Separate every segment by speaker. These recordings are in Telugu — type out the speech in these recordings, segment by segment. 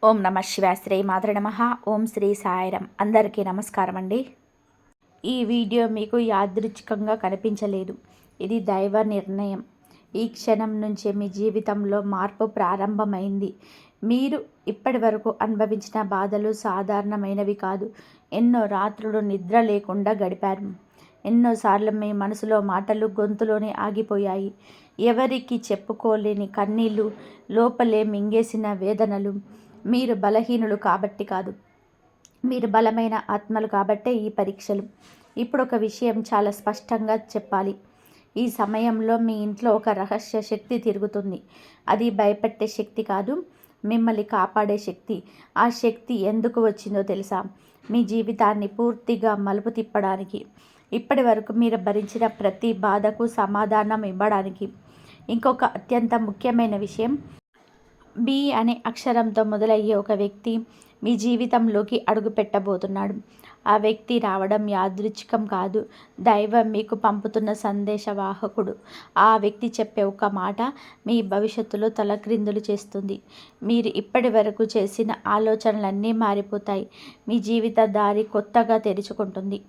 Speaker 1: ఓం నమ శివాయ. శ్రీ మాతృ నమః. ఓం శ్రీ సాయిరం. అందరికీ నమస్కారం అండి. ఈ వీడియో మీకు యాదృచ్ఛికంగా కనిపించలేదు. ఇది దైవ నిర్ణయం. ఈ క్షణం నుంచే మీ జీవితంలో మార్పు ప్రారంభమైంది. మీరు ఇప్పటి వరకు అనుభవించిన బాధలు సాధారణమైనవి కాదు. ఎన్నో రాత్రులు నిద్ర లేకుండా గడిపారు. ఎన్నోసార్లు మీ మనసులో మాటలు గొంతులోనే ఆగిపోయాయి. ఎవరికి చెప్పుకోలేని కన్నీళ్ళు, లోపలే మింగేసిన వేదనలు. మీరు బలహీనులు కాబట్టి కాదు, మీరు బలమైన ఆత్మలు కాబట్టే ఈ పరీక్షలు. ఇప్పుడు ఒక విషయం చాలా స్పష్టంగా చెప్పాలి. ఈ సమయంలో మీ ఇంట్లో ఒక రహస్య శక్తి తిరుగుతుంది. అది భయపెట్టే శక్తి కాదు, మిమ్మల్ని కాపాడే శక్తి. ఆ శక్తి ఎందుకు వచ్చిందో తెలుసా? మీ జీవితాన్ని పూర్తిగా మలుపు తిప్పడానికి. ఇప్పటి వరకు మీరు భరించిన ప్రతి బాధకు సమాధానం ఇవ్వడానికి. ఇంకొక అత్యంత ముఖ్యమైన విషయం, బి అనే అక్షరంతో మొదలయ్యే ఒక వ్యక్తి మీ జీవితంలోకి అడుగు పెట్టబోతున్నాడు. ఆ వ్యక్తి రావడం యాదృచ్ఛికం కాదు, దైవం మీకు పంపుతున్న సందేశవాహకుడు. ఆ వ్యక్తి చెప్పే ఒక మాట మీ భవిష్యత్తులో తలక్రిందులు చేస్తుంది. మీరు ఇప్పటి వరకు చేసిన ఆలోచనలన్నీ మారిపోతాయి. మీ జీవిత దారి కొత్తగా తెరుచుకుంటుంది.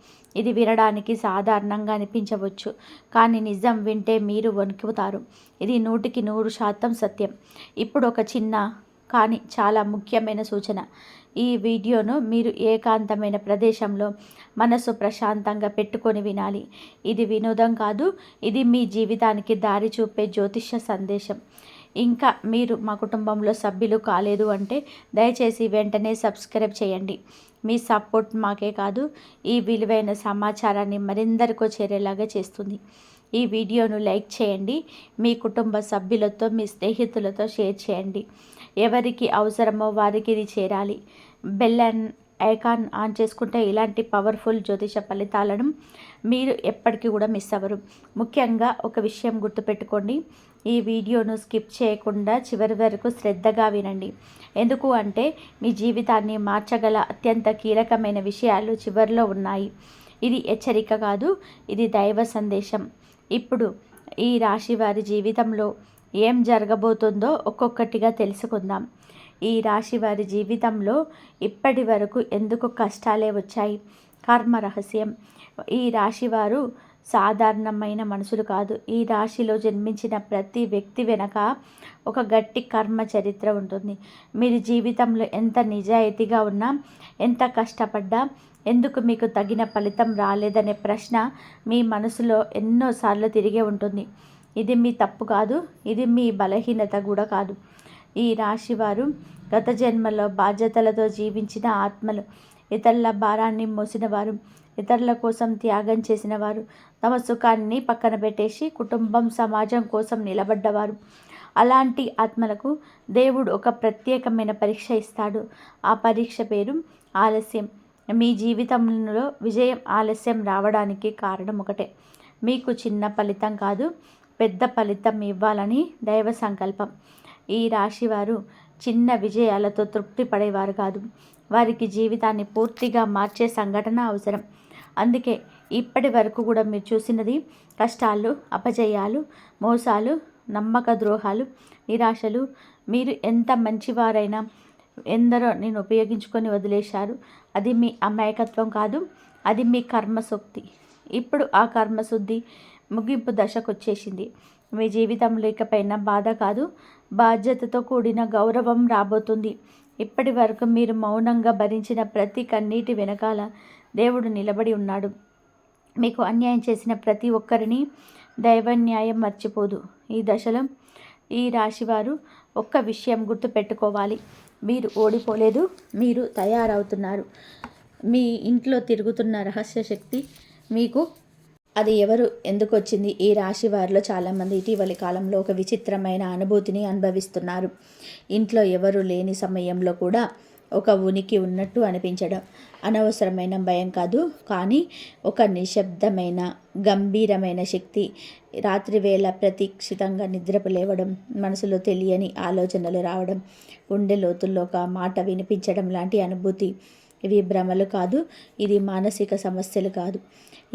Speaker 1: ఇది వినడానికి సాధారణంగా అనిపించవచ్చు, కానీ నిజం వింటే మీరు వణుకుతారు. ఇది 100% సత్యం. ఇప్పుడు ఒక చిన్న కానీ చాలా ముఖ్యమైన సూచన. ఈ వీడియోను మీరు ఏకాంతమైన ప్రదేశంలో మనసు ప్రశాంతంగా పెట్టుకొని వినాలి. ఇది వినోదం కాదు, ఇది మీ జీవితానికి దారి చూపే జ్యోతిష సందేశం. ఇంకా మీరు మా కుటుంబంలో సభ్యులు కాలేదు అంటే దయచేసి వెంటనే సబ్స్క్రైబ్ చేయండి. మీ సపోర్ట్ మాకే కాదు, ఈ విలువైన సమాచారాన్ని మరిందరికో చేరేలాగా చేస్తుంది. ఈ వీడియోను లైక్ చేయండి, మీ కుటుంబ సభ్యులతో, మీ స్నేహితులతో షేర్ చేయండి. ఎవరికి అవసరమో వారికి ఇది చేరాలి. బెల్ ఐకాన్ ఆన్ చేసుకుంటే ఇలాంటి పవర్ఫుల్ జ్యోతిష ఫలితాలను మీరు ఎప్పటికీ కూడా మిస్ అవ్వరు. ముఖ్యంగా ఒక విషయం గుర్తుపెట్టుకోండి, ఈ వీడియోను స్కిప్ చేయకుండా చివరి వరకు శ్రద్ధగా వినండి. ఎందుకు అంటే మీ జీవితాన్ని మార్చగల అత్యంత కీలకమైన విషయాలు చివరిలో ఉన్నాయి. ఇది హెచ్చరిక కాదు, ఇది దైవ సందేశం. ఇప్పుడు ఈ రాశి వారి జీవితంలో ఏం జరగబోతుందో ఒక్కొక్కటిగా తెలుసుకుందాం. ఈ రాశి వారి జీవితంలో ఇప్పటి వరకు ఎందుకు కష్టాలే వచ్చాయి? కర్మ రహస్యం. ఈ రాశి వారు సాధారణమైన మనుషులు కాదు. ఈ రాశిలో జన్మించిన ప్రతి వ్యక్తి వెనక ఒక గట్టి కర్మ చరిత్ర ఉంటుంది. మీరు జీవితంలో ఎంత నిజాయితీగా ఉన్నా, ఎంత కష్టపడ్డా, ఎందుకు మీకు తగిన ఫలితం రాలేదనే ప్రశ్న మీ మనసులో ఎన్నోసార్లు తిరిగే ఉంటుంది. ఇది మీ తప్పు కాదు, ఇది మీ బలహీనత కూడా కాదు. ఈ రాశివారు గత జన్మలో బాధ్యతలతో జీవించిన ఆత్మలు. ఇతరుల భారాన్ని మోసినవారు, ఇతరుల కోసం త్యాగం చేసినవారు, తమ సుఖాన్ని పక్కన పెట్టేసి కుటుంబం, సమాజం కోసం నిలబడ్డవారు. అలాంటి ఆత్మలకు దేవుడు ఒక ప్రత్యేకమైన పరీక్ష ఇస్తాడు. ఆ పరీక్ష పేరు ఆలస్యం. మీ జీవితంలో విజయం ఆలస్యం రావడానికి కారణం ఒకటే. మీకు చిన్న ఫలితం కాదు, పెద్ద ఫలితం ఇవ్వాలని దైవ సంకల్పం. ఈ రాశివారు చిన్న విజయాలతో తృప్తి పడేవారు కాదు. వారికి జీవితాన్ని పూర్తిగా మార్చే సంఘటన అవసరం. అందుకే ఇప్పటి వరకు కూడా మీరు చూసినది కష్టాలు, అపజయాలు, మోసాలు, నమ్మక ద్రోహాలు, నిరాశలు. మీరు ఎంత మంచివారైనా ఎందరో నేను ఉపయోగించుకొని వదిలేశారు. అది మీ అమాయకత్వం కాదు, అది మీ కర్మశక్తి. ఇప్పుడు ఆ కర్మశుద్ధి ముగింపు దశకు వచ్చేసింది. మీ జీవితంలో ఇకపైన బాధ కాదు, బాధ్యతతో కూడిన గౌరవం రాబోతుంది. ఇప్పటి వరకు మీరు మౌనంగా భరించిన ప్రతి కన్నీటి వెనకాల దేవుడు నిలబడి ఉన్నాడు. మీకు అన్యాయం చేసిన ప్రతి ఒక్కరిని దైవ న్యాయం మర్చిపోదు. ఈ దశలో ఈ రాశివారు ఒక్క విషయం గుర్తుపెట్టుకోవాలి, మీరు ఓడిపోలేదు, మీరు తయారవుతున్నారు. మీ ఇంట్లో తిరుగుతున్న రహస్య శక్తి మీకు. అది ఎవరు, ఎందుకు వచ్చింది? ఈ రాశి వారిలో చాలామంది ఇటీవలి కాలంలో ఒక విచిత్రమైన అనుభూతిని అనుభవిస్తున్నారు. ఇంట్లో ఎవరు లేని సమయంలో కూడా ఒక ఉనికి ఉన్నట్టు అనిపించడం. అనవసరమైన భయం కాదు, కానీ ఒక నిశ్శబ్దమైన గంభీరమైన శక్తి. రాత్రి వేళ ప్రతీక్షితంగా నిద్రపు లేవడం, మనసులో తెలియని ఆలోచనలు రావడం, గుండె లోతుల్లో ఒక మాట వినిపించడం లాంటి అనుభూతి. ఇవి భ్రమలు కాదు, ఇది మానసిక సమస్యలు కాదు,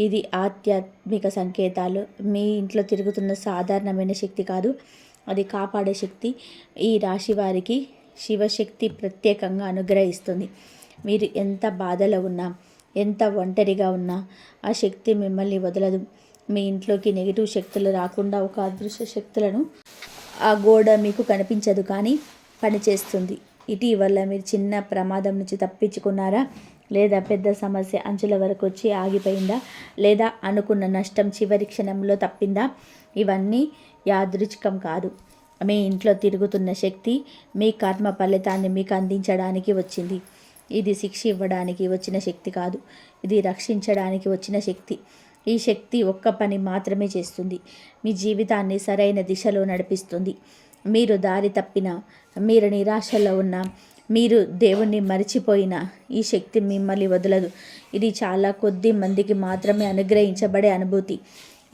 Speaker 1: ఇది ఆధ్యాత్మిక సంకేతాలు. మీ ఇంట్లో తిరుగుతున్న సాధారణమైన శక్తి కాదు, అది కాపాడే శక్తి. ఈ రాశి వారికి శివశక్తి ప్రత్యేకంగా అనుగ్రహిస్తుంది. మీరు ఎంత బాధలో ఉన్నా, ఎంత ఒంటరిగా ఉన్నా ఆ శక్తి మిమ్మల్ని వదలదు. మీ ఇంట్లోకి నెగిటివ్ శక్తులు రాకుండా ఒక అదృశ్య శక్తులను ఆ గోడ మీకు కనిపించదు కానీ పనిచేస్తుంది. ఇటీవల మీరు చిన్న ప్రమాదం నుంచి తప్పించుకున్నారా? లేదా పెద్ద సమస్య అంచుల వరకు వచ్చి ఆగిపోయిందా? లేదా అనుకున్న నష్టం చివరి క్షణంలో తప్పిందా? ఇవన్నీ యాదృచ్ఛికం కాదు. మీ ఇంట్లో తిరుగుతున్న శక్తి మీ కర్మ ఫలితాన్ని మీకు అందించడానికి వచ్చింది. ఇది శిక్ష ఇవ్వడానికి వచ్చిన శక్తి కాదు, ఇది రక్షించడానికి వచ్చిన శక్తి. ఈ శక్తి ఒక్క పని మాత్రమే చేస్తుంది, మీ జీవితాన్ని సరైన దిశలో నడిపిస్తుంది. మీరు దారి తప్పినా, మీరు నిరాశలో ఉన్నా, మీరు దేవుణ్ణి మరిచిపోయినా ఈ శక్తి మిమ్మల్ని వదలదు. ఇది చాలా కొద్ది మందికి మాత్రమే అనుగ్రహించబడే అనుభూతి.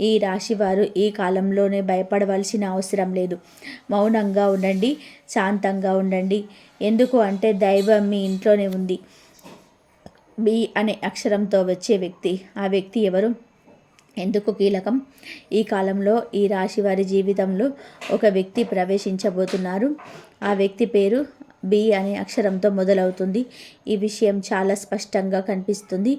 Speaker 1: ఈ రాశివారు ఈ కాలంలోనే భయపడవలసిన అవసరం లేదు. మౌనంగా ఉండండి, శాంతంగా ఉండండి. ఎందుకు అంటే దైవం మీ ఇంట్లోనే ఉంది. బి అనే అక్షరంతో వచ్చే వ్యక్తి, ఆ వ్యక్తి ఎవరు, ఎందుకు కీలకం? ఈ కాలంలో ఈ రాశి వారి జీవితంలో ఒక వ్యక్తి ప్రవేశించబోతున్నారు. ఆ వ్యక్తి పేరు బి అనే అక్షరంతో మొదలవుతుంది. ఈ విషయం చాలా స్పష్టంగా కనిపిస్తుంది.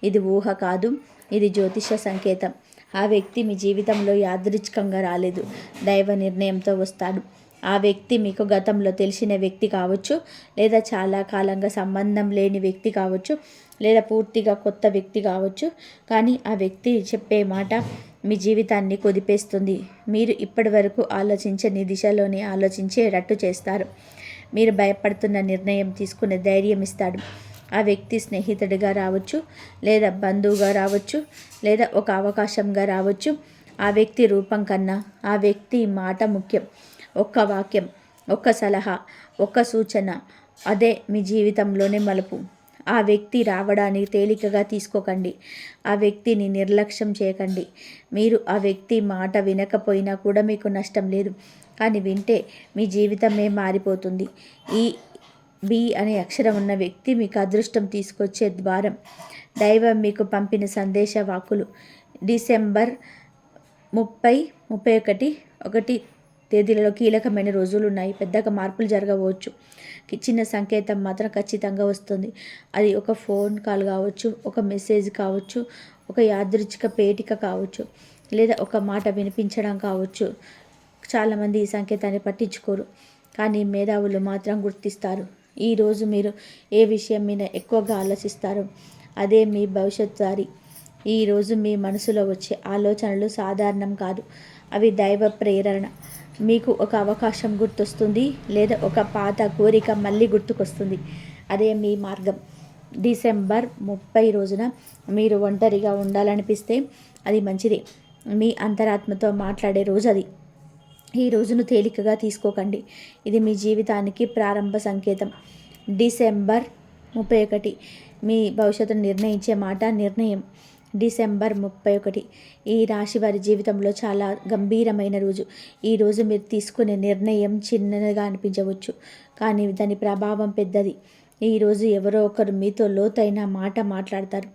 Speaker 1: ఇది ఊహ కాదు, ఇది జ్యోతిష సంకేతం. ఆ వ్యక్తి మీ జీవితంలో యాదృచ్ఛికంగా రాలేదు, దైవ నిర్ణయంతో వస్తాడు. ఆ వ్యక్తి మీకు గతంలో తెలిసిన వ్యక్తి కావచ్చు, లేదా చాలా కాలంగా సంబంధం లేని వ్యక్తి కావచ్చు, లేదా పూర్తిగా కొత్త వ్యక్తి కావచ్చు. కానీ ఆ వ్యక్తి చెప్పే మాట మీ జీవితాన్ని కుదిపేస్తుంది. మీరు ఇప్పటి వరకు ఆలోచించని దిశలోనే ఆలోచించేటట్టు చేస్తారు. మీరు భయపడుతున్న నిర్ణయం తీసుకునే ధైర్యం ఇస్తాడు. ఆ వ్యక్తి స్నేహితుడిగా రావచ్చు, లేదా బంధువుగా రావచ్చు, లేదా ఒక అవకాశంగా రావచ్చు. ఆ వ్యక్తి రూపం కన్నా ఆ వ్యక్తి మాట ముఖ్యం. ఒక్క వాక్యం, ఒక్క సలహా, ఒక్క సూచన, అదే మీ జీవితంలోనే మలుపు. ఆ వ్యక్తి రావడాన్ని తేలికగా తీసుకోకండి. ఆ వ్యక్తిని నిర్లక్ష్యం చేయకండి. మీరు ఆ వ్యక్తి మాట వినకపోయినా కూడా మీకు నష్టం లేదు, కానీ వింటే మీ జీవితమే మారిపోతుంది. ఈ బి అనే అక్షరం ఉన్న వ్యక్తి మీకు అదృష్టం తీసుకొచ్చే ద్వారం. దైవం మీకు పంపిన సందేశ వాక్కులు. డిసెంబర్ 30, 31, 1 తేదీలలో కీలకమైన రోజులు ఉన్నాయి. పెద్దగా మార్పులు జరగవచ్చు. చిన్న సంకేతం మాత్రం ఖచ్చితంగా వస్తుంది. అది ఒక ఫోన్ కాల్ కావచ్చు, ఒక మెసేజ్ కావచ్చు, ఒక యాదృచ్ఛిక పేటిక కావచ్చు, లేదా ఒక మాట వినిపించడం కావచ్చు. చాలామంది ఈ సంకేతాన్ని పట్టించుకోరు, కానీ మేధావులు మాత్రం గుర్తిస్తారు. ఈరోజు మీరు ఏ విషయం మీద ఎక్కువగా ఆలోచిస్తారో అదే మీ భవిష్యత్ దారి. ఈరోజు మీ మనసులో వచ్చే ఆలోచనలు సాధారణం కాదు, అవి దైవ ప్రేరణ. మీకు ఒక అవకాశం గుర్తొస్తుంది, లేదా ఒక పాత కోరిక మళ్ళీ గుర్తుకొస్తుంది. అదే మీ మార్గం. డిసెంబర్ 30 రోజున మీరు ఒంటరిగా ఉండాలనిపిస్తే అది మంచిదే. మీ అంతరాత్మతో మాట్లాడే రోజు అది. ఈ రోజును తేలికగా తీసుకోకండి. ఇది మీ జీవితానికి ప్రారంభ సంకేతం. డిసెంబర్ 31 మీ భవిష్యత్తును నిర్ణయించే మాట నిర్ణయం. డిసెంబర్ 31 ఈ రాశి వారి జీవితంలో చాలా గంభీరమైన రోజు. ఈరోజు మీరు తీసుకునే నిర్ణయం చిన్నగా అనిపించవచ్చు, కానీ దాని ప్రభావం పెద్దది. ఈరోజు ఎవరో ఒకరు మీతో లోతైన మాట మాట్లాడతారు,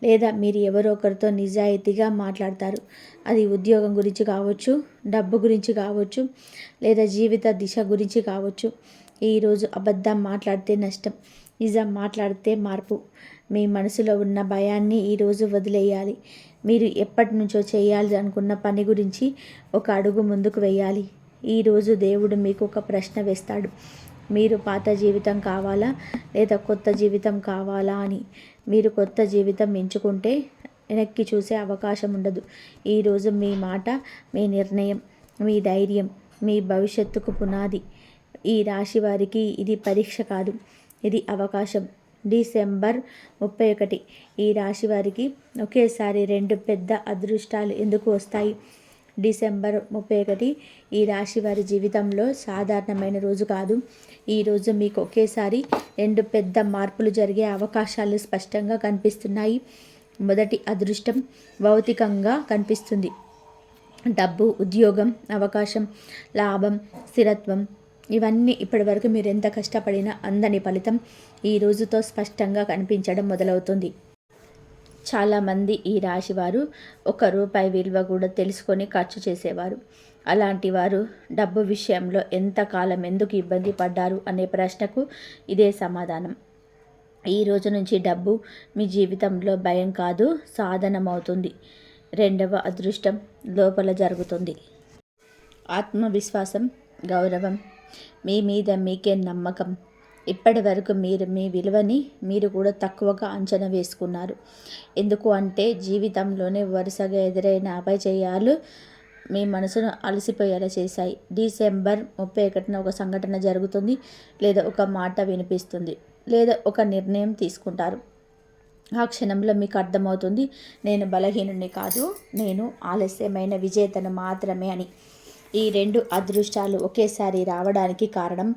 Speaker 1: లేదా మీరు ఎవరో ఒకరితో నిజాయితీగా మాట్లాడతారు. అది ఉద్యోగం గురించి కావచ్చు, డబ్బు గురించి కావచ్చు, లేదా జీవిత దిశ గురించి కావచ్చు. ఈరోజు అబద్ధం మాట్లాడితే నష్టం, నిజం మాట్లాడితే మార్పు. మీ మనసులో ఉన్న భయాన్ని ఈరోజు వదిలేయాలి. మీరు ఎప్పటి నుంచో చేయాలి అనుకున్న పని గురించి ఒక అడుగు ముందుకు వేయాలి. ఈరోజు దేవుడు మీకు ఒక ప్రశ్న వేస్తాడు. మీరు పాత జీవితం కావాలా, లేదా కొత్త జీవితం కావాలా అని. మీరు కొత్త జీవితం ఎంచుకుంటే వెనక్కి చూసే అవకాశం ఉండదు. ఈరోజు మీ మాట, మీ నిర్ణయం, మీ ధైర్యం మీ భవిష్యత్తుకు పునాది. ఈ రాశి వారికి ఇది పరీక్ష కాదు, ఇది అవకాశం. డిసెంబర్ 31 ఈ రాశి వారికి ఒకేసారి 2 పెద్ద అదృష్టాలు ఎందుకు వస్తాయి? డిసెంబర్ 31 ఈ రాశి వారి జీవితంలో సాధారణమైన రోజు కాదు. ఈరోజు మీకు ఒకేసారి 2 పెద్ద మార్పులు జరిగే అవకాశాలు స్పష్టంగా కనిపిస్తున్నాయి. మొదటి అదృష్టం భౌతికంగా కనిపిస్తుంది. డబ్బు, ఉద్యోగం, అవకాశం, లాభం, స్థిరత్వం, ఇవన్నీ ఇప్పటివరకు మీరు ఎంత కష్టపడినా అందని ఫలితం ఈ రోజుతో స్పష్టంగా కనిపించడం మొదలవుతుంది. చాలామంది ఈ రాశివారు ₹1 విలువ కూడా తెలుసుకొని ఖర్చు చేసేవారు. అలాంటి వారు డబ్బు విషయంలో ఎంతకాలం ఎందుకు ఇబ్బంది పడ్డారు అనే ప్రశ్నకు ఇదే సమాధానం. ఈ రోజు నుంచి డబ్బు మీ జీవితంలో భయం కాదు, సాధనమవుతుంది. రెండవ అదృష్టం లోపల జరుగుతుంది. ఆత్మవిశ్వాసం, గౌరవం, మీ మీద మీకే నమ్మకం. ఇప్పటి వరకు మీరు మీ విలువని మీరు కూడా తక్కువగా అంచనా వేసుకున్నారు. ఎందుకు అంటే జీవితంలోనే వరుసగా ఎదురైన అపజయాలు మీ మనసును అలసిపోయేలా చేశాయి. డిసెంబర్ 31న ఒక సంఘటన జరుగుతుంది, లేదా ఒక మాట వినిపిస్తుంది, లేదా ఒక నిర్ణయం తీసుకుంటారు. ఆ క్షణంలో మీకు అర్థమవుతుంది, నేను బలహీనుని కాదు, నేను ఆలస్యమైన విజేతను మాత్రమే అని. ఈ 2 అదృష్టాలు ఒకేసారి రావడానికి కారణం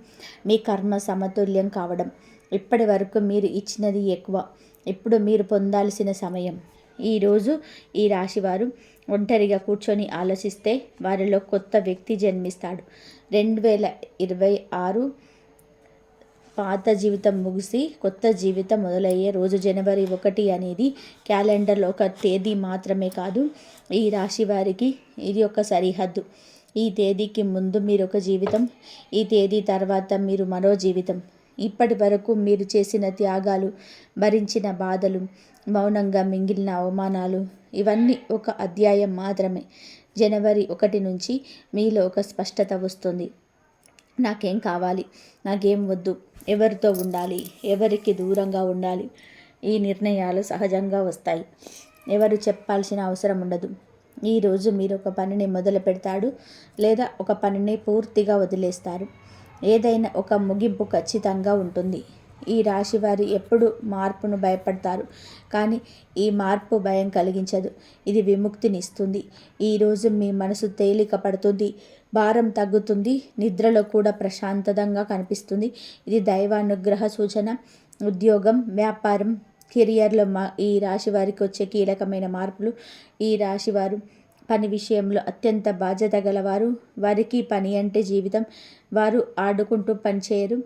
Speaker 1: మీ కర్మ సమతుల్యం కావడం. ఇప్పటి వరకు మీరు ఇచ్చినది ఎక్కువ, ఇప్పుడు మీరు పొందాల్సిన సమయం. ఈరోజు ఈ రాశివారు ఒంటరిగా కూర్చొని ఆలోచిస్తే వారిలో కొత్త వ్యక్తి జన్మిస్తాడు. 2026 పాత జీవితం ముగిసి కొత్త జీవితం మొదలయ్యే రోజు జనవరి 1 అనేది క్యాలెండర్లో ఒక తేదీ మాత్రమే కాదు, ఈ రాశి వారికి ఇది ఒక సరిహద్దు. ఈ తేదీకి ముందు మీరు ఒక జీవితం, ఈ తేదీ తర్వాత మీరు మరో జీవితం. ఇప్పటి వరకు మీరు చేసిన త్యాగాలు, భరించిన బాధలు, మౌనంగా మింగిలిన అవమానాలు, ఇవన్నీ ఒక అధ్యాయం మాత్రమే. జనవరి 1 నుంచి మీలో ఒక స్పష్టత వస్తుంది. నాకేం కావాలి, నాకేం వద్దు, ఎవరితో ఉండాలి, ఎవరికి దూరంగా ఉండాలి, ఈ నిర్ణయాలు సహజంగా వస్తాయి. ఎవరు చెప్పాల్సిన అవసరం ఉండదు. ఈరోజు మీరు ఒక పనిని మొదలు పెడతాడు, లేదా ఒక పనిని పూర్తిగా వదిలేస్తారు. ఏదైనా ఒక ముగింపు ఖచ్చితంగా ఉంటుంది. ఈ రాశి వారు ఎప్పుడు మార్పును భయపడతారు, కానీ ఈ మార్పు భయం కలిగించదు, ఇది విముక్తినిస్తుంది. ఈరోజు మీ మనసు తేలిక పడుతుంది, భారం తగ్గుతుంది, నిద్రలో కూడా ప్రశాంతంగా కనిపిస్తుంది. ఇది దైవానుగ్రహ సూచన. ఉద్యోగం, వ్యాపారం, కెరియర్లో ఈ రాశి వారికి వచ్చే కీలకమైన మార్పులు. ఈ రాశివారు పని విషయంలో అత్యంత బాధ్యత గలవారు. వారికి పని అంటే జీవితం. వారు ఆడుకుంటూ పనిచేయరు,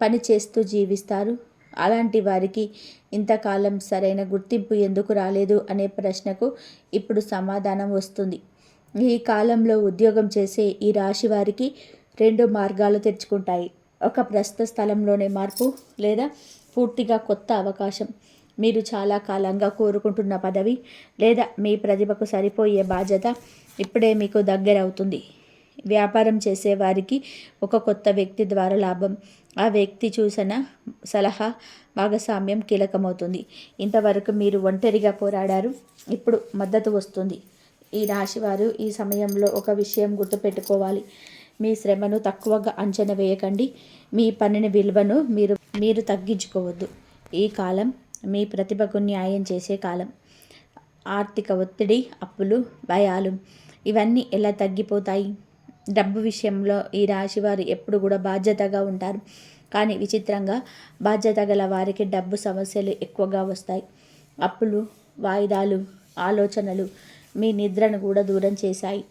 Speaker 1: పని చేస్తూ జీవిస్తారు. అలాంటి వారికి ఇంతకాలం సరైన గుర్తింపు ఎందుకు రాలేదు అనే ప్రశ్నకు ఇప్పుడు సమాధానం వస్తుంది. ఈ కాలంలో ఉద్యోగం చేసే ఈ రాశి వారికి 2 మార్గాలు తెరుచుకుంటాయి. ఒక ప్రస్తుత స్థలంలోనే మార్పు, లేదా పూర్తిగా కొత్త అవకాశం. మీరు చాలా కాలంగా కోరుకుంటున్న పదవి, లేదా మీ ప్రతిభకు సరిపోయే బాధ్యత ఇప్పుడే మీకు దగ్గరవుతుంది. వ్యాపారం చేసే వారికి ఒక కొత్త వ్యక్తి ద్వారా లాభం. ఆ వ్యక్తి చూసిన సలహా, భాగస్వామ్యం కీలకమవుతుంది. ఇంతవరకు మీరు ఒంటరిగా పోరాడారు, ఇప్పుడు మద్దతు వస్తుంది. ఈ రాశివారు ఈ సమయంలో ఒక విషయం గుర్తుపెట్టుకోవాలి. మీ శ్రమను తక్కువగా అంచనా వేయకండి, మీ పనిని విలువను మీరు తగ్గించుకోవద్దు. ఈ కాలం మీ ప్రతిభకు న్యాయం చేసే కాలం. ఆర్థిక ఒత్తిడి, అప్పులు, భయాలు ఇవన్నీ ఎలా తగ్గిపోతాయి? డబ్బు విషయంలో ఈ రాశివారు ఎప్పుడు కూడా బాధ్యతగా ఉంటారు, కానీ విచిత్రంగా బాధ్యత గల వారికి డబ్బు సమస్యలు ఎక్కువగా వస్తాయి. అప్పులు, వాయిదాలు, ఆలోచనలు మీ నిద్రను కూడా దూరం చేశాయి.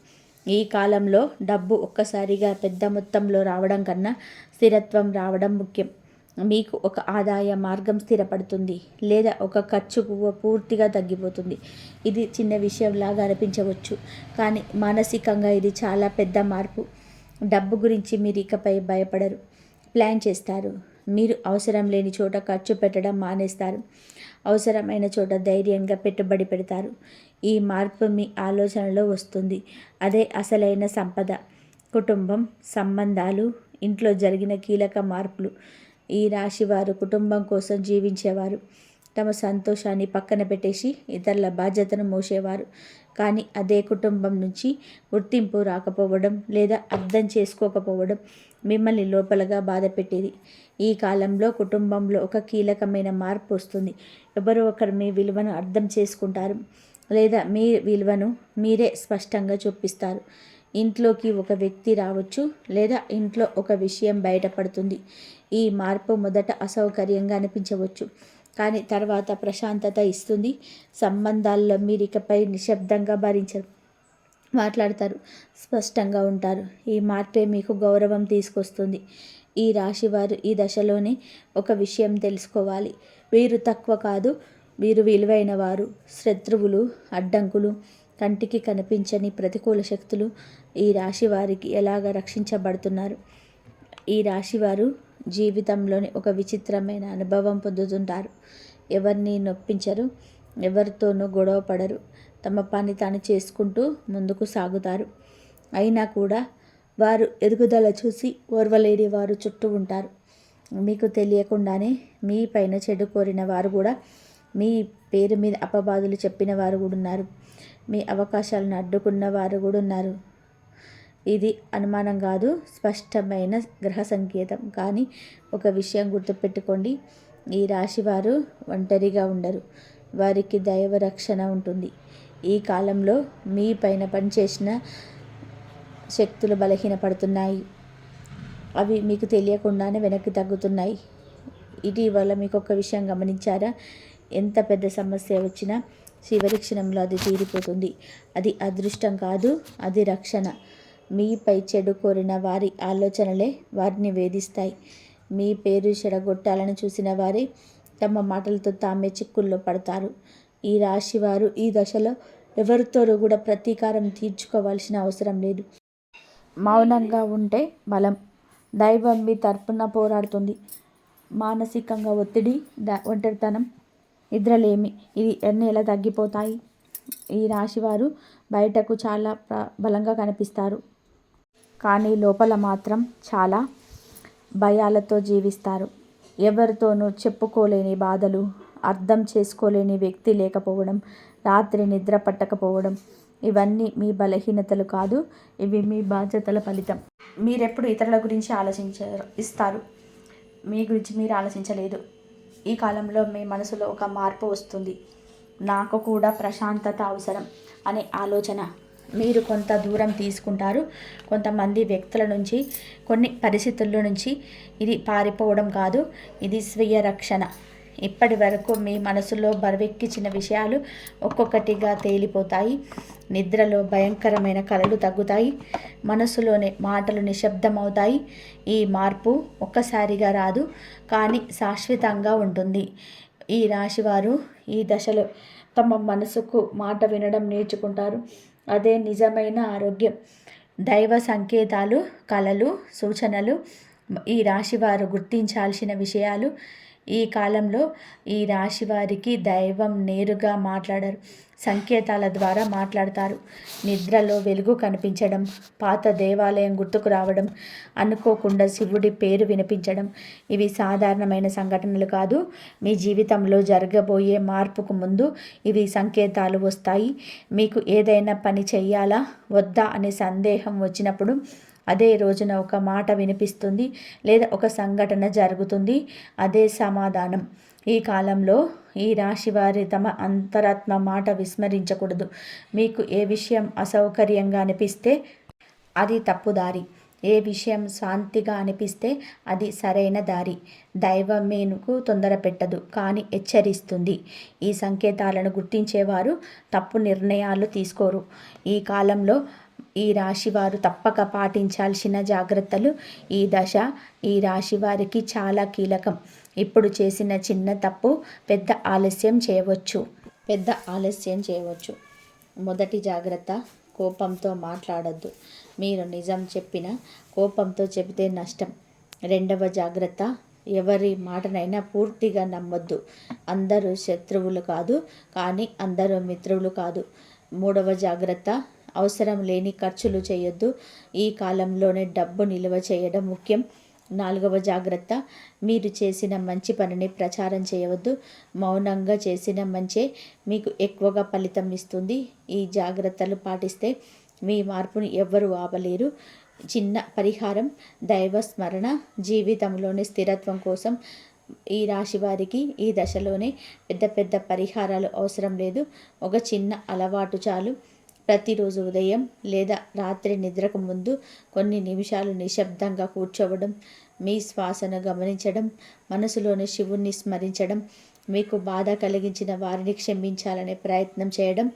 Speaker 1: ఈ కాలంలో డబ్బు ఒక్కసారిగా పెద్ద మొత్తంలో రావడం కన్నా స్థిరత్వం రావడం ముఖ్యం. మీకు ఒక ఆదాయ మార్గం స్థిరపడుతుంది, లేదా ఒక ఖర్చు పూర్తిగా తగ్గిపోతుంది. ఇది చిన్న విషయంలాగా అనిపించవచ్చు, కానీ మానసికంగా ఇది చాలా పెద్ద మార్పు. డబ్బు గురించి మీరు ఇకపై భయపడరు, ప్లాన్ చేస్తారు. మీరు అవసరం లేని చోట ఖర్చు పెట్టడం మానేస్తారు, అవసరమైన చోట ధైర్యంగా పెట్టుబడి పెడతారు. ఈ మార్పు మీ ఆలోచనలో వస్తుంది, అదే అసలైన సంపద. కుటుంబం, సంబంధాలు, ఇంట్లో జరిగిన కీలక మార్పులు. ఈ రాశివారు కుటుంబం కోసం జీవించేవారు. తమ సంతోషాన్ని పక్కన పెట్టేసి ఇతరుల బాధ్యతను మోసేవారు. కానీ అదే కుటుంబం నుంచి గుర్తింపు రాకపోవడం, లేదా అర్థం చేసుకోకపోవడం మిమ్మల్ని లోపలగా బాధ పెట్టేది. ఈ కాలంలో కుటుంబంలో ఒక కీలకమైన మార్పు వస్తుంది. ఎవరో ఒకరు మీ విలువను అర్థం చేసుకుంటారు, లేదా మీ విలువను మీరే స్పష్టంగా చూపిస్తారు. ఇంట్లోకి ఒక వ్యక్తి రావచ్చు, లేదా ఇంట్లో ఒక విషయం బయటపడుతుంది. ఈ మార్పు మొదట అసౌకర్యంగా అనిపించవచ్చు, కానీ తర్వాత ప్రశాంతత ఇస్తుంది. సంబంధాల్లో మీరు ఇకపై నిశ్శబ్దంగా మాట్లాడతారు, స్పష్టంగా ఉంటారు. ఈ మార్పే మీకు గౌరవం తీసుకొస్తుంది. ఈ రాశివారు ఈ దశలోనే ఒక విషయం తెలుసుకోవాలి. వీరు తక్కువ కాదు, వీరు విలువైన వారు. శత్రువులు, అడ్డంకులు, కంటికి కనిపించని ప్రతికూల శక్తులు ఈ రాశి వారికి ఎలాగ రక్షించబడుతున్నారు. ఈ రాశివారు జీవితంలోని ఒక విచిత్రమైన అనుభవం పొందుతుంటారు. ఎవరిని నొప్పించరు, ఎవరితోనూ గొడవ పడరు, తమ పని తాను చేసుకుంటూ ముందుకు సాగుతారు. అయినా కూడా వారు ఎదుగుదల చూసి ఓర్వలేని వారు చుట్టూ ఉంటారు. మీకు తెలియకుండానే మీ పైన చెడు కోరిన వారు కూడా, మీ పేరు మీద అపవాదులు చెప్పిన వారు కూడా ఉన్నారు. మీ అవకాశాలను అడ్డుకున్న వారు కూడా ఉన్నారు. ఇది అనుమానం కాదు, స్పష్టమైన గ్రహ సంకేతం. కానీ ఒక విషయం గుర్తుపెట్టుకోండి, ఈ రాశివారు ఒంటరిగా ఉండరు. వారికి దైవ రక్షణ ఉంటుంది. ఈ కాలంలో మీ పైన పనిచేసిన శక్తులు బలహీనపడుతున్నాయి. అవి మీకు తెలియకుండానే వెనక్కి తగ్గుతున్నాయి. ఇటీవల మీకు ఒక విషయం గమనించారా? ఎంత పెద్ద సమస్య వచ్చినా చివరి క్షణంలో అది తీరిపోతుంది. అది అదృష్టం కాదు, అది రక్షణ. మీపై చెడు కోరిన వారి ఆలోచనలే వారిని వేధిస్తాయి. మీ పేరు చెడగొట్టాలని చూసిన వారే తమ మాటలతో తామే చిక్కుల్లో పడతారు. ఈ రాశివారు ఈ దశలో ఎవరితోనూ కూడా ప్రతీకారం తీర్చుకోవాల్సిన అవసరం లేదు. మౌనంగా ఉంటే బలం. దైవం మీ తరపున పోరాడుతుంది. మానసికంగా ఒత్తిడి, ఒంటరితనం, నిద్రలేమి ఇది అన్నీ ఎలా తగ్గిపోతాయి. ఈ రాశివారు బయటకు చాలా బలంగా కనిపిస్తారు. కానీ లోపల మాత్రం చాలా భయాలతో జీవిస్తారు. ఎవరితోనూ చెప్పుకోలేని బాధలు, అర్థం చేసుకోలేని వ్యక్తి లేకపోవడం, రాత్రి నిద్ర పట్టకపోవడం, ఇవన్నీ మీ బలహీనతలు కాదు, ఇవి మీ బాధ్యతల ఫలితం. మీరెప్పుడు ఇతరుల గురించి ఇస్తారు, మీ గురించి మీరు ఆలోచించలేదు. ఈ కాలంలో మీ మనసులో ఒక మార్పు వస్తుంది. నాకు కూడా ప్రశాంతత అవసరం అనే ఆలోచన. మీరు కొంత దూరం తీసుకుంటారు. కొంతమంది వ్యక్తుల నుంచి, కొన్ని పరిస్థితుల నుంచి. ఇది పారిపోవడం కాదు, ఇది స్వీయ రక్షణ. ఇప్పటి వరకు మీ మనసులో బరువెక్కించిన విషయాలు ఒక్కొక్కటిగా తేలిపోతాయి. నిద్రలో భయంకరమైన కలలు తగ్గుతాయి. మనసులోని మాటలు నిశ్శబ్దమవుతాయి. ఈ మార్పు ఒక్కసారిగా రాదు, కానీ శాశ్వతంగా ఉంటుంది. ఈ రాశివారు ఈ దశలో తమ మనసుకు మాట వినడం నేర్చుకుంటారు. అదే నిజమైన ఆరోగ్యం. దైవ సంకేతాలు, కళలు, సూచనలు ఈ రాశివారు గుర్తించాల్సిన విషయాలు. ఈ కాలంలో ఈ రాశివారికి దైవం నేరుగా మాట్లాడరు, సంకేతాల ద్వారా మాట్లాడతారు. నిద్రలో వెలుగు కనిపించడం, పాత దేవాలయం గుర్తుకు రావడం, అనుకోకుండా శివుడి పేరు వినిపించడం, ఇవి సాధారణమైన సంఘటనలు కాదు. మీ జీవితంలో జరగబోయే మార్పుకు ముందు ఇవి సంకేతాలు వస్తాయి. మీకు ఏదైనా పని చెయ్యాలా వద్దా అనే సందేహం వచ్చినప్పుడు అదే రోజున ఒక మాట వినిపిస్తుంది, లేదా ఒక సంఘటన జరుగుతుంది. అదే సమాధానం. ఈ కాలంలో ఈ రాశివారి తమ అంతరాత్మ మాట విస్మరించకూడదు. మీకు ఏ విషయం అసౌకర్యంగా అనిపిస్తే అది తప్పుదారి, ఏ విషయం శాంతిగా అనిపిస్తే అది సరైన దారి. దైవం మీకు తొందర పెట్టదు, కానీ హెచ్చరిస్తుంది. ఈ సంకేతాలను గుర్తించేవారు తప్పు నిర్ణయాలు తీసుకోరు. ఈ కాలంలో ఈ రాశివారు తప్పక పాటించాల్సిన జాగ్రత్తలు. ఈ దశ ఈ రాశివారికి చాలా కీలకం. ఇప్పుడు చేసిన చిన్న తప్పు పెద్ద ఆలస్యం చేయవచ్చు. మొదటి జాగ్రత్త, కోపంతో మాట్లాడద్దు. మీరు నిజం చెప్పినా కోపంతో చెబితే నష్టం. రెండవ జాగ్రత్త, ఎవరి మాటనైనా పూర్తిగా నమ్మొద్దు. అందరూ శత్రువులు కాదు, కానీ అందరూ మిత్రులు కాదు. మూడవ జాగ్రత్త, అవసరం లేని ఖర్చులు చేయొద్దు. ఈ కాలంలోనే డబ్బు నిల్వ చేయడం ముఖ్యం. నాలుగవ జాగ్రత్త, మీరు చేసిన మంచి పనిని ప్రచారం చేయవద్దు. మౌనంగా చేసిన మంచే మీకు ఎక్కువగా ఫలితం ఇస్తుంది. ఈ జాగ్రత్తలు పాటిస్తే మీ మార్పుని ఎవ్వరూ ఆపలేరు. చిన్న పరిహారం, దైవ స్మరణ. జీవితంలోని స్థిరత్వం కోసం ఈ రాశి వారికి ఈ దశలోనే పెద్ద పెద్ద పరిహారాలు అవసరం లేదు. ఒక చిన్న అలవాటు చాలు. ప్రతిరోజు ఉదయం లేదా రాత్రి నిద్రకు ముందు కొన్ని నిమిషాలు నిశ్శబ్దంగా కూర్చోవడం, మీ శ్వాసను గమనించడం, మనసులోని శివుణ్ణి స్మరించడం, మీకు బాధ కలిగించిన వారిని క్షమించాలనే ప్రయత్నం చేయడం.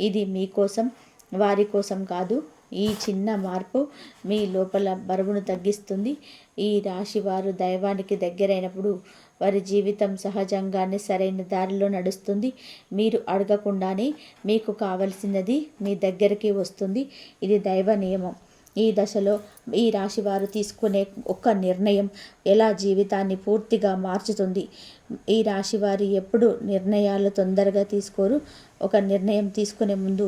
Speaker 1: ఇది మీకోసం, వారి కోసం కాదు. ఈ చిన్న మార్పు మీ లోపల బరువును తగ్గిస్తుంది. ఈ రాశివారు దైవానికి దగ్గరైనప్పుడు వారి జీవితం సహజంగానే సరైన దారిలో నడుస్తుంది. మీరు అడగకుండానే మీకు కావలసినది మీ దగ్గరికి వస్తుంది. ఇది దైవ నియమం. ఈ దశలో ఈ రాశి వారు తీసుకునే ఒక్క నిర్ణయం ఎలా జీవితాన్ని పూర్తిగా మార్చుతుంది. ఈ రాశి వారు ఎప్పుడు నిర్ణయాలు తొందరగా తీసుకోరు. ఒక నిర్ణయం తీసుకునే ముందు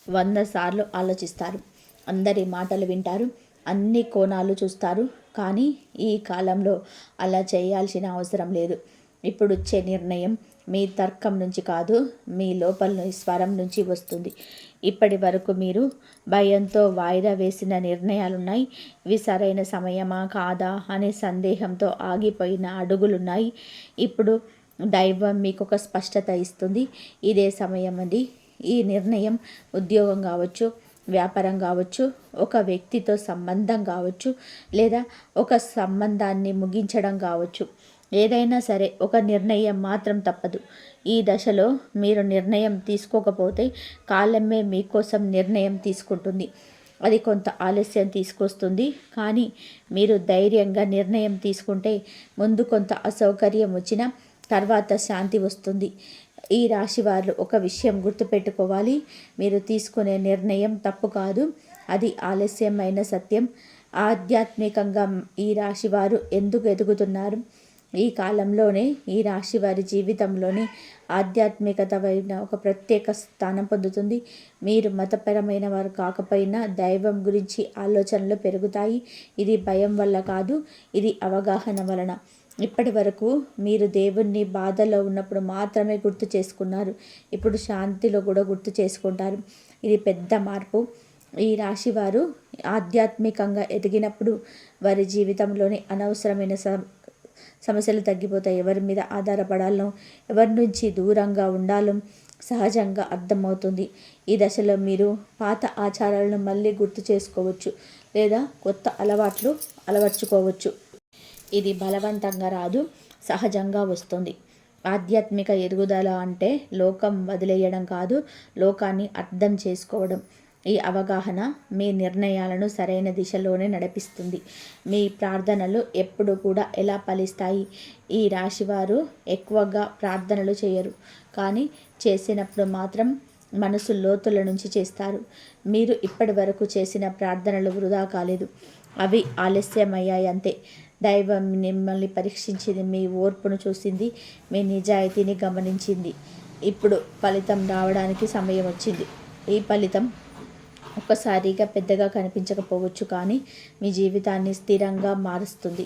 Speaker 1: 100 సార్లు ఆలోచిస్తారు. అందరి మాటలు వింటారు. అన్ని కోణాలు చూస్తారు. కానీ ఈ కాలంలో అలా చేయాల్సిన అవసరం లేదు. ఇప్పుడు వచ్చే నిర్ణయం మీ తర్కం నుంచి కాదు, మీ లోపల స్వరం నుంచి వస్తుంది. ఇప్పటి వరకు మీరు భయంతో వాయిదా వేసిన నిర్ణయాలున్నాయి. ఇవి సరైన సమయమా కాదా అనే సందేహంతో ఆగిపోయిన అడుగులున్నాయి. ఇప్పుడు దైవం మీకు ఒక స్పష్టత ఇస్తుంది. ఇదే సమయం అది. ఈ నిర్ణయం ఉద్యోగం కావచ్చు, వ్యాపారం కావచ్చు, ఒక వ్యక్తితో సంబంధం కావచ్చు, లేదా ఒక సంబంధాన్ని ముగించడం కావచ్చు. ఏదైనా సరే ఒక నిర్ణయం మాత్రం తప్పదు. ఈ దశలో మీరు నిర్ణయం తీసుకోకపోతే కాలమే మీకోసం నిర్ణయం తీసుకుంటుంది. అది కొంత ఆలస్యం తీసుకొస్తుంది. కానీ మీరు ధైర్యంగా నిర్ణయం తీసుకుంటే ముందు కొంత అసౌకర్యం వచ్చినా తర్వాత శాంతి వస్తుంది. ఈ రాశి వారు ఒక విషయం గుర్తుపెట్టుకోవాలి. మీరు తీసుకునే నిర్ణయం తప్పు కాదు, అది ఆలస్యమైన సత్యం. ఆధ్యాత్మికంగా ఈ రాశి వారు ఎందుకు ఎదుగుతున్నారు? ఈ కాలంలోనే ఈ రాశి వారి జీవితంలోని ఆధ్యాత్మికత ఒక ప్రత్యేక స్థానం పొందుతుంది. మీరు మతపరమైన వారు కాకపోయినా దైవం గురించి ఆలోచనలు పెరుగుతాయి. ఇది భయం వల్ల కాదు, ఇది అవగాహన వలన. ఇప్పటి వరకు మీరు దేవుణ్ణి బాధలో ఉన్నప్పుడు మాత్రమే గుర్తు చేసుకున్నారు. ఇప్పుడు శాంతిలో కూడా గుర్తు చేసుకుంటారు. ఇది పెద్ద మార్పు. ఈ రాశి వారు ఆధ్యాత్మికంగా ఎదిగినప్పుడు వారి జీవితంలోని అనవసరమైన సమస్యలు తగ్గిపోతాయి. ఎవరి మీద ఆధారపడాలో, ఎవరి నుంచి దూరంగా ఉండాలో సహజంగా అర్థమవుతుంది. ఈ దశలో మీరు పాత ఆచారాలను మళ్ళీ గుర్తు చేసుకోవచ్చు, లేదా కొత్త అలవాట్లు అలవర్చుకోవచ్చు. ఇది బలవంతంగా రాదు, సహజంగా వస్తుంది. ఆధ్యాత్మిక ఎదుగుదల అంటే లోకం వదిలేయడం కాదు, లోకాన్ని అర్థం చేసుకోవడం. ఈ అవగాహన మీ నిర్ణయాలను సరైన దిశలోనే నడిపిస్తుంది. మీ ప్రార్థనలు ఎప్పుడు కూడా ఎలా ఫలిస్తాయి? ఈ రాశివారు ఎక్కువగా ప్రార్థనలు చేయరు, కానీ చేసినప్పుడు మాత్రం మనసు లోతుల నుంచి చేస్తారు. మీరు ఇప్పటి వరకు చేసిన ప్రార్థనలు వృధా కాలేదు, అవి ఆలస్యమయ్యాయి అంతే. దైవం మిమ్మల్ని పరీక్షించింది, మీ ఓర్పును చూసింది, మీ నిజాయితీని గమనించింది. ఇప్పుడు ఫలితం రావడానికి సమయం వచ్చింది. ఈ ఫలితం ఒక్కసారిగా పెద్దగా కనిపించకపోవచ్చు, కానీ మీ జీవితాన్ని స్థిరంగా మారుస్తుంది.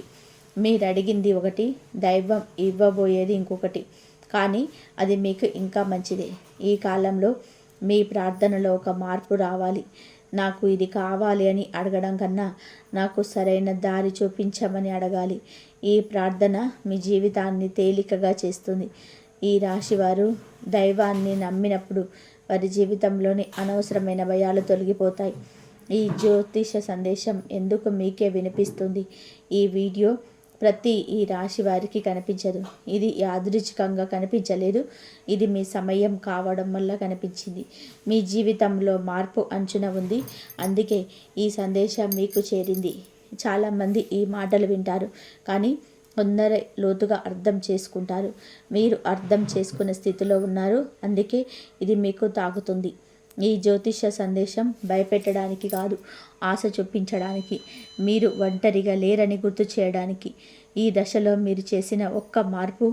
Speaker 1: మీరు అడిగింది ఒకటి, దైవం ఇవ్వబోయేది ఇంకొకటి, కానీ అది మీకు ఇంకా మంచిదే. ఈ కాలంలో మీ ప్రార్థనలో ఒక మార్పు రావాలి. నాకు ఇది కావాలి అని అడగడం కన్నా నాకు సరైన దారి చూపించమని అడగాలి. ఈ ప్రార్థన మీ జీవితాన్ని తేలికగా చేస్తుంది. ఈ రాశివారు దైవాన్ని నమ్మినప్పుడు వారి జీవితంలోని అనవసరమైన భయాలు తొలగిపోతాయి. ఈ జ్యోతిష సందేశం ఎందుకు మీకే వినిపిస్తుంది? ఈ వీడియో ఈ రాశి వారికి కనిపించదు. ఇది యాదృచ్ఛికంగా కనిపించలేదు. ఇది మీ సమయం కావడం వల్ల కనిపించింది. మీ జీవితంలో మార్పు అంచున ఉంది, అందుకే ఈ సందేశం మీకు చేరింది. చాలామంది ఈ మాటలు వింటారు, కానీ కొందరే లోతుగా అర్థం చేసుకుంటారు. మీరు అర్థం చేసుకునే స్థితిలో ఉన్నారు, అందుకే ఇది మీకు తాకుతుంది. ఈ జ్యోతిష సందేశం భయపెట్టడానికి కాదు, ఆశ చూపించడానికి, మీరు ఒంటరిగా లేరని గుర్తు చేయడానికి. ఈ దశలో మీరు చేసిన ఒక్క మార్పు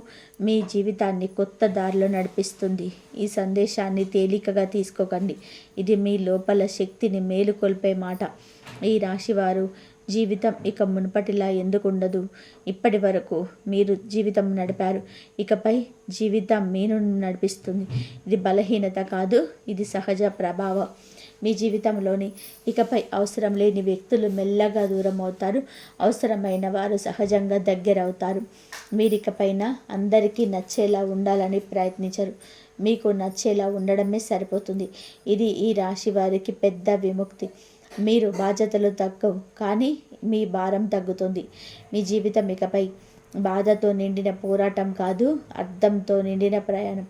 Speaker 1: మీ జీవితాన్ని కొత్త దారిలో నడిపిస్తుంది. ఈ సందేశాన్ని తేలికగా తీసుకోకండి. ఇది మీ లోపల శక్తిని మేలుకొల్పే మాట. ఈ రాశివారు జీవితం ఇక మునుపటిలా ఎందుకు ఉండదు? ఇప్పటి వరకు మీరు జీవితం నడిపారు, ఇకపై జీవితం మీను నడిపిస్తుంది. ఇది బలహీనత కాదు, ఇది సహజ ప్రభావం. మీ జీవితంలోని ఇకపై అవసరం లేని వ్యక్తులు మెల్లగా దూరం అవుతారు, అవసరమైన వారు సహజంగా దగ్గరవుతారు. మీరు ఇకపైన అందరికీ నచ్చేలా ఉండాలని ప్రయత్నించరు, మీకు నచ్చేలా ఉండడమే సరిపోతుంది. ఇది ఈ రాశి వారికి పెద్ద విముక్తి. మీరు బాధ్యతలు తగ్గవు, కానీ మీ భారం తగ్గుతుంది. మీ జీవితం ఇకపై బాధతో నిండిన పోరాటం కాదు, అర్థంతో నిండిన ప్రయాణం.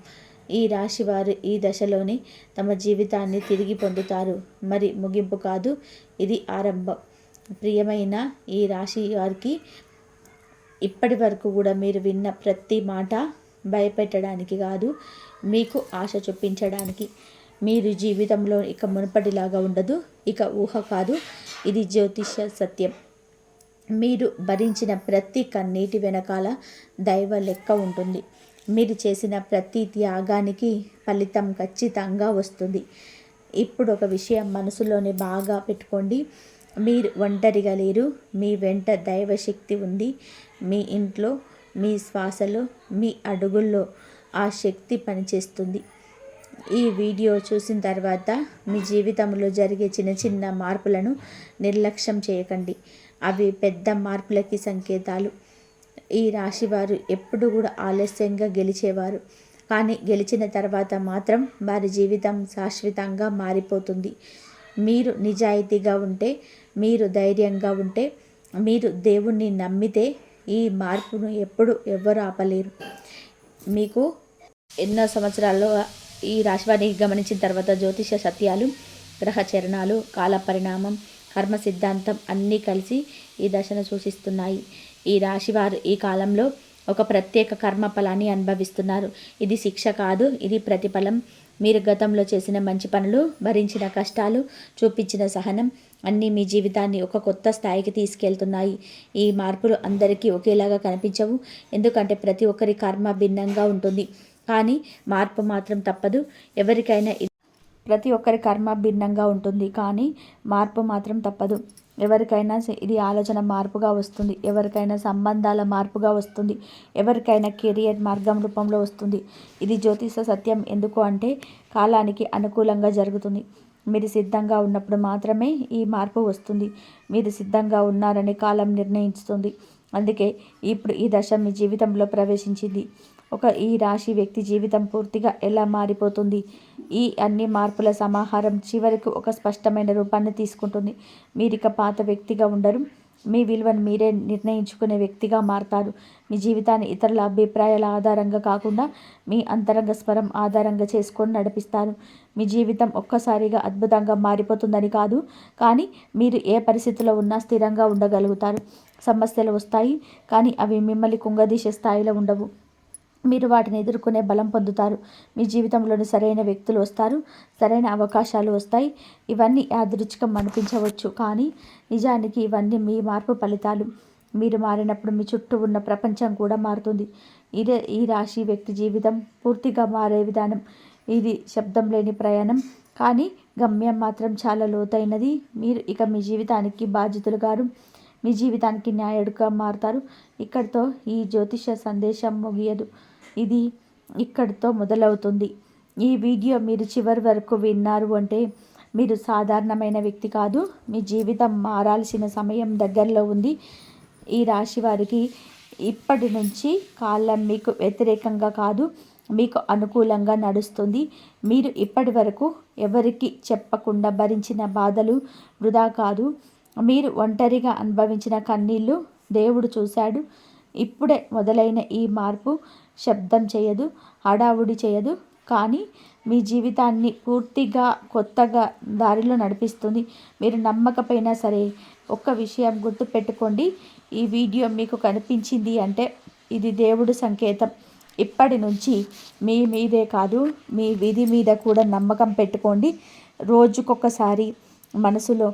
Speaker 1: ఈ రాశి వారు ఈ దశలోని తమ జీవితాన్ని తిరిగి పొందుతారు. మరి ముగింపు కాదు, ఇది ఆరంభం. ప్రియమైన ఈ రాశి వారికి ఇప్పటి వరకు కూడా మీరు విన్న ప్రతి మాట భయపెట్టడానికి కాదు, మీకు ఆశ చూపించడానికి. మీరు జీవితంలో ఇక మునుపటిలాగా ఉండదు, ఇక ఊహ కాదు, ఇది జ్యోతిష సత్యం. మీరు భరించిన ప్రతి కన్నీటి వెనకాల దైవ లెక్క ఉంటుంది. మీరు చేసిన ప్రతి త్యాగానికి ఫలితం ఖచ్చితంగా వస్తుంది. ఇప్పుడు ఒక విషయం మనసులోనే బాగా పెట్టుకోండి. మీరు ఒంటరిగా లేరు. మీ వెంట దైవశక్తి ఉంది. మీ ఇంట్లో, మీ శ్వాసలో, మీ అడుగుల్లో ఆ శక్తి పనిచేస్తుంది. ఈ వీడియో చూసిన తర్వాత మీ జీవితంలో జరిగే చిన్న చిన్న మార్పులను నిర్లక్ష్యం చేయకండి. అవి పెద్ద మార్పులకి సంకేతాలు. ఈ రాశివారు ఎప్పుడు కూడా ఆలస్యంగా గెలిచేవారు, కానీ గెలిచిన తర్వాత మాత్రం వారి జీవితం శాశ్వతంగా మారిపోతుంది. మీరు నిజాయితీగా ఉంటే, మీరు ధైర్యంగా ఉంటే, మీరు దేవుణ్ణి నమ్మితే ఈ మార్పును ఎప్పుడు ఎవ్వరు ఆపలేరు. మీకు ఎన్నో సంవత్సరాల్లో ఈ రాశివారిని గమనించిన తర్వాత జ్యోతిష సత్యాలు, గ్రహ చరణాలు, కాల పరిణామం, కర్మ సిద్ధాంతం అన్నీ కలిసి ఈ దశను సూచిస్తున్నాయి. ఈ రాశివారు ఈ కాలంలో ఒక ప్రత్యేక కర్మ ఫలాన్ని అనుభవిస్తున్నారు. ఇది శిక్ష కాదు, ఇది ప్రతిఫలం. మీరు గతంలో చేసిన మంచి పనులు, భరించిన కష్టాలు, చూపించిన సహనం అన్నీ మీ జీవితాన్ని ఒక కొత్త స్థాయికి తీసుకెళ్తున్నాయి. ఈ మార్పులు అందరికీ ఒకేలాగా కనిపించవు, ఎందుకంటే ప్రతి ఒక్కరి కర్మ భిన్నంగా ఉంటుంది. కానీ మార్పు మాత్రం తప్పదు. ప్రతి ఒక్కరి కర్మ భిన్నంగా ఉంటుంది, కానీ మార్పు మాత్రం తప్పదు. ఎవరికైనా ఇది ఆలోచన మార్పుగా వస్తుంది, ఎవరికైనా సంబంధాల మార్పుగా వస్తుంది, ఎవరికైనా కెరియర్ మార్గం రూపంలో వస్తుంది. ఇది జ్యోతిష సత్యం. ఎందుకు అంటే కాలానికి అనుకూలంగా జరుగుతుంది. మీరు సిద్ధంగా ఉన్నప్పుడు మాత్రమే ఈ మార్పు వస్తుంది. మీరు సిద్ధంగా ఉన్నారని కాలం నిర్ణయిస్తుంది. అందుకే ఇప్పుడు ఈ దశ మీ జీవితంలో ప్రవేశించింది. ఈ రాశి వ్యక్తి జీవితం పూర్తిగా ఎలా మారిపోతుంది. ఈ అన్ని మార్పుల సమాహారం చివరికి ఒక స్పష్టమైన రూపాన్ని తీసుకుంటుంది. మీరిక పాత వ్యక్తిగా ఉండరు. మీ విలువను మీరే నిర్ణయించుకునే వ్యక్తిగా మారతారు. మీ జీవితాన్ని ఇతరుల అభిప్రాయాల ఆధారంగా కాకుండా మీ అంతరంగ స్వరం ఆధారంగా చేసుకొని నడిపిస్తారు. మీ జీవితం ఒక్కసారిగా అద్భుతంగా మారిపోతుందని కాదు, కానీ మీరు ఏ పరిస్థితిలో ఉన్నా స్థిరంగా ఉండగలుగుతారు. సమస్యలు వస్తాయి, కానీ అవి మిమ్మల్ని కుంగదీసే స్థాయిలో ఉండవు. మీరు వాటిని ఎదుర్కొనే బలం పొందుతారు. మీ జీవితంలోని సరైన వ్యక్తులు వస్తారు, సరైన అవకాశాలు వస్తాయి. ఇవన్నీ యాదృచ్ఛికం అనిపించవచ్చు, కానీ నిజానికి ఇవన్నీ మీ మార్పు ఫలితాలు. మీరు మారినప్పుడు మీ చుట్టూ ఉన్న ప్రపంచం కూడా మారుతుంది. ఇదే ఈ రాశి వ్యక్తి జీవితం పూర్తిగా మారే విధానం. ఇది శబ్దం లేని ప్రయాణం, కానీ గమ్యం మాత్రం చాలా లోతైనది. మీరు ఇక మీ జీవితానికి బాధ్యతలు గారు, మీ జీవితానికి న్యాయుడుగా మారుతారు. ఇక్కడితో ఈ జ్యోతిష సందేశం ముగియదు, ఇది ఇక్కడితో మొదలవుతుంది. ఈ వీడియో మీరు చివరి వరకు విన్నారు అంటే మీరు సాధారణమైన వ్యక్తి కాదు. మీ జీవితం మారాల్సిన సమయం దగ్గరలో ఉంది. ఈ రాశి వారికి ఇప్పటి నుంచి కాలం మీకు వ్యతిరేకంగా కాదు, మీకు అనుకూలంగా నడుస్తుంది. మీరు ఇప్పటి వరకు ఎవరికి చెప్పకుండా భరించిన బాధలు వృధా కాదు. మీరు ఒంటరిగా అనుభవించిన కన్నీళ్ళు దేవుడు చూశాడు. ఇప్పుడే మొదలైన ఈ మార్పు శబ్దం చేయదు, హడావుడి చేయదు, కానీ మీ జీవితాన్ని పూర్తిగా కొత్తగా దారిలో నడిపిస్తుంది. మీరు నమ్మకపోయినా సరే ఒక్క విషయం గుర్తుపెట్టుకోండి. ఈ వీడియో మీకు కనిపించింది అంటే ఇది దేవుడు సంకేతం. ఇప్పటి నుంచి మీ మీదే కాదు, మీ విధి మీద కూడా నమ్మకం పెట్టుకోండి. రోజుకొకసారి మనసులో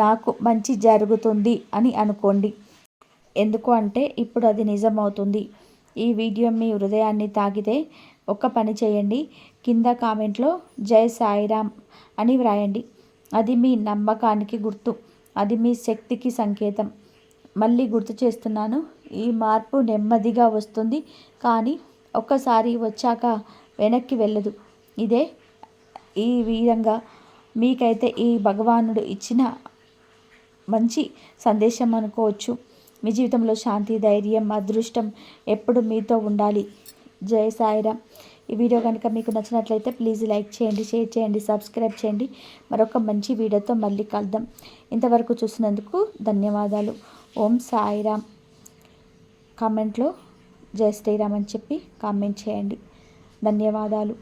Speaker 1: నాకు మంచి జరుగుతుంది అని అనుకోండి. ఎందుకు అంటే ఇప్పుడు అది నిజమవుతుంది. ఈ వీడియో మీ హృదయాన్ని తాకితే ఒక పని చేయండి. కింద కామెంట్లో జై సాయిరామ్ అని వ్రాయండి. అది మీ నమ్మకానికి గుర్తు, అది మీ శక్తికి సంకేతం. మళ్ళీ గుర్తు చేస్తున్నాను, ఈ మార్పు నెమ్మదిగా వస్తుంది, కానీ ఒక్కసారి వచ్చాక వెనక్కి వెళ్ళదు. ఇదే ఈ విధంగా మీకైతే ఈ భగవానుడు ఇచ్చిన మంచి సందేశం అనుకోవచ్చు. మీ జీవితంలో శాంతి, ధైర్యం, అదృష్టం ఎప్పుడు మీతో ఉండాలి. జై సాయిరామ్. ఈ వీడియో కనుక మీకు నచ్చినట్లయితే ప్లీజ్ లైక్ చేయండి, షేర్ చేయండి, సబ్స్క్రైబ్ చేయండి. మరొక మంచి వీడియోతో మళ్ళీ కలుద్దాం. ఇంతవరకు చూసినందుకు ధన్యవాదాలు. ఓం సాయిరామ్. కామెంట్లో జై శ్రీరామ్ అని చెప్పి కామెంట్ చేయండి. ధన్యవాదాలు.